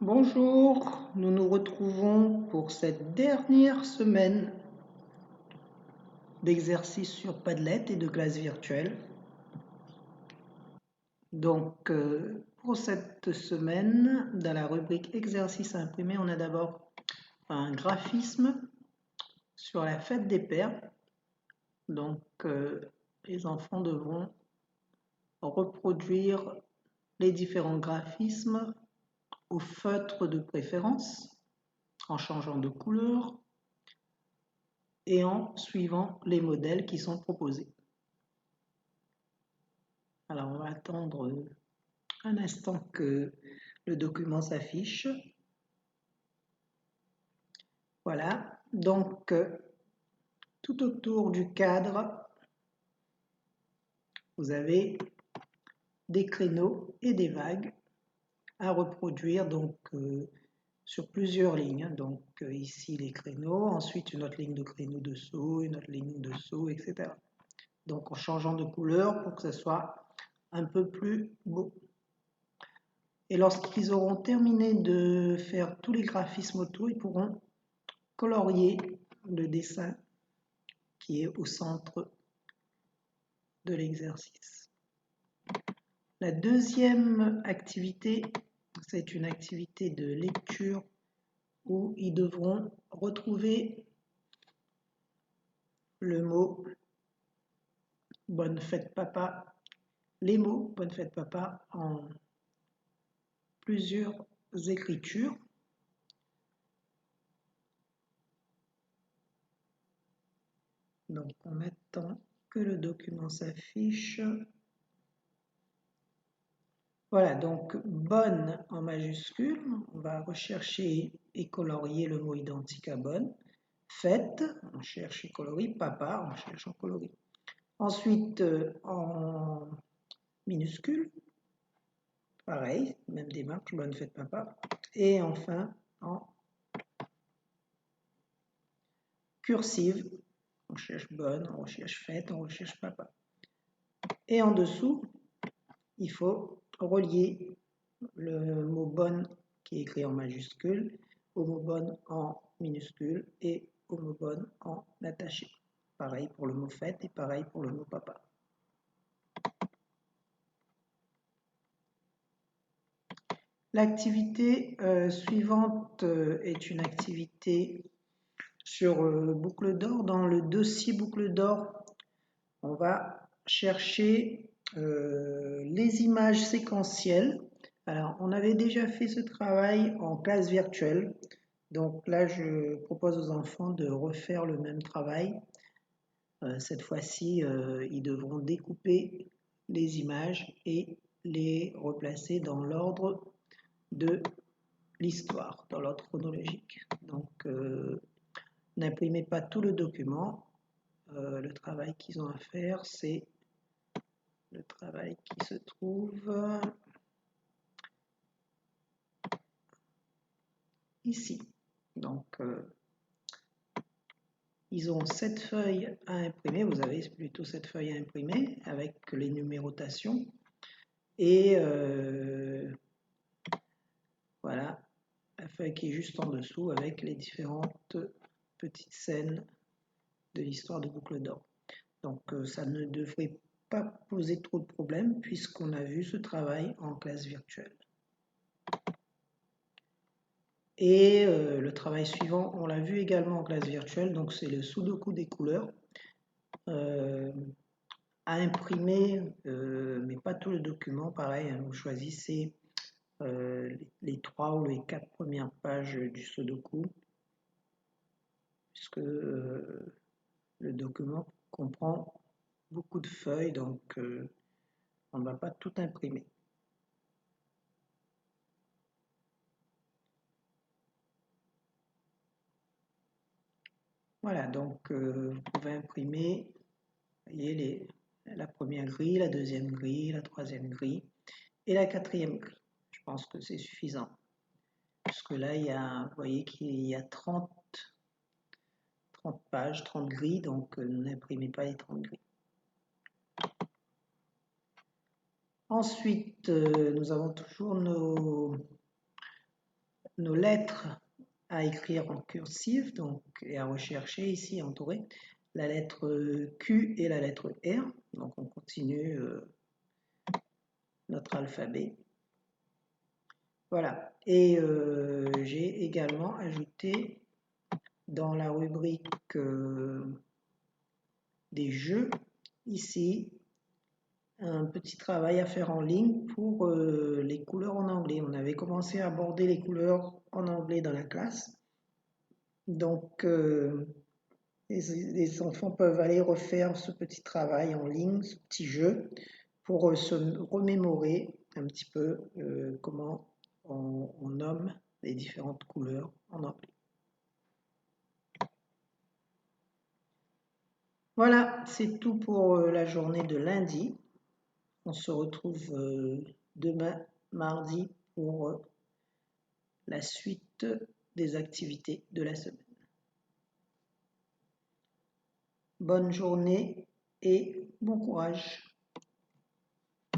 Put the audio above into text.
Bonjour, nous nous retrouvons pour cette dernière semaine d'exercice sur Padlet et de classe virtuelle. Donc, pour cette semaine, dans la rubrique exercice à imprimer, on a d'abord un graphisme sur la fête des pères. Donc, les enfants devront reproduire les différents graphismes au feutre de préférence, en changeant de couleur et en suivant les modèles qui sont proposés. Alors, on va attendre un instant que le document s'affiche. Voilà, donc tout autour du cadre, vous avez des créneaux et des vagues à reproduire donc sur plusieurs lignes. Donc ici les créneaux, ensuite une autre ligne de créneaux dessous, une autre ligne dessous, etc. Donc en changeant de couleur pour que ce soit un peu plus beau. Et lorsqu'ils auront terminé de faire tous les graphismes autour, ils pourront colorier le dessin qui est au centre de l'exercice. La deuxième activité, c'est une activité de lecture où ils devront retrouver le mot Bonne fête papa, les mots Bonne fête papa en plusieurs écritures. Donc en attend que le document s'affiche. Voilà, donc bonne en majuscule, on va rechercher et colorier le mot identique à bonne. Fête, on cherche et colorie. Papa, on cherche en colorie. Ensuite, en minuscule, pareil, même démarche, bonne fête papa. Et enfin, en cursive, on cherche bonne, on recherche fête, on recherche papa. Et en dessous, il faut relier le mot bonne qui est écrit en majuscule au mot bonne en minuscule et au mot bonne en attaché. Pareil pour le mot fête et pareil pour le mot papa. L'activité suivante est une activité sur boucle d'or. Dans le dossier boucle d'or, on va chercher les images séquentielles. Alors, on avait déjà fait ce travail en classe virtuelle. Donc là, je propose aux enfants de refaire le même travail. Cette fois-ci, ils devront découper les images et les replacer dans l'ordre de l'histoire, dans l'ordre chronologique. Donc, n'imprimez pas tout le document. Le travail qu'ils ont à faire, c'est le travail qui se trouve ici. Donc, ils ont 7 feuilles à imprimer. Vous avez plutôt 7 feuilles à imprimer avec les numérotations. Et voilà, la feuille qui est juste en dessous avec les différentes petites scènes de l'histoire de Boucle d'Or. Donc ça ne devrait pas poser trop de problèmes puisqu'on a vu ce travail en classe virtuelle. Et le travail suivant, on l'a vu également en classe virtuelle, donc c'est le sudoku des couleurs. À imprimer, mais pas tout le document, pareil, hein, vous choisissez les 3 ou les 4 premières pages du sudoku, puisque le document comprend beaucoup de feuilles, donc on ne va pas tout imprimer. Voilà, donc vous pouvez imprimer, vous voyez, la première grille, la deuxième grille, la troisième grille et la quatrième grille. Je pense que c'est suffisant. Puisque là, vous voyez qu'il y a 30 pages, 30 grilles, donc n'imprimez pas les 30 grilles. Ensuite, nous avons toujours nos lettres à écrire en cursive donc, et à rechercher ici entouré la lettre Q et la lettre R. Donc on continue notre alphabet. Voilà. Et j'ai également ajouté dans la rubrique des jeux ici un petit travail à faire en ligne pour les couleurs en anglais. On avait commencé à aborder les couleurs en anglais dans la classe. Donc, les enfants peuvent aller refaire ce petit travail en ligne, ce petit jeu, pour se remémorer un petit peu comment on nomme les différentes couleurs en anglais. Voilà, c'est tout pour la journée de lundi. On se retrouve demain, mardi, pour la suite des activités de la semaine. Bonne journée et bon courage.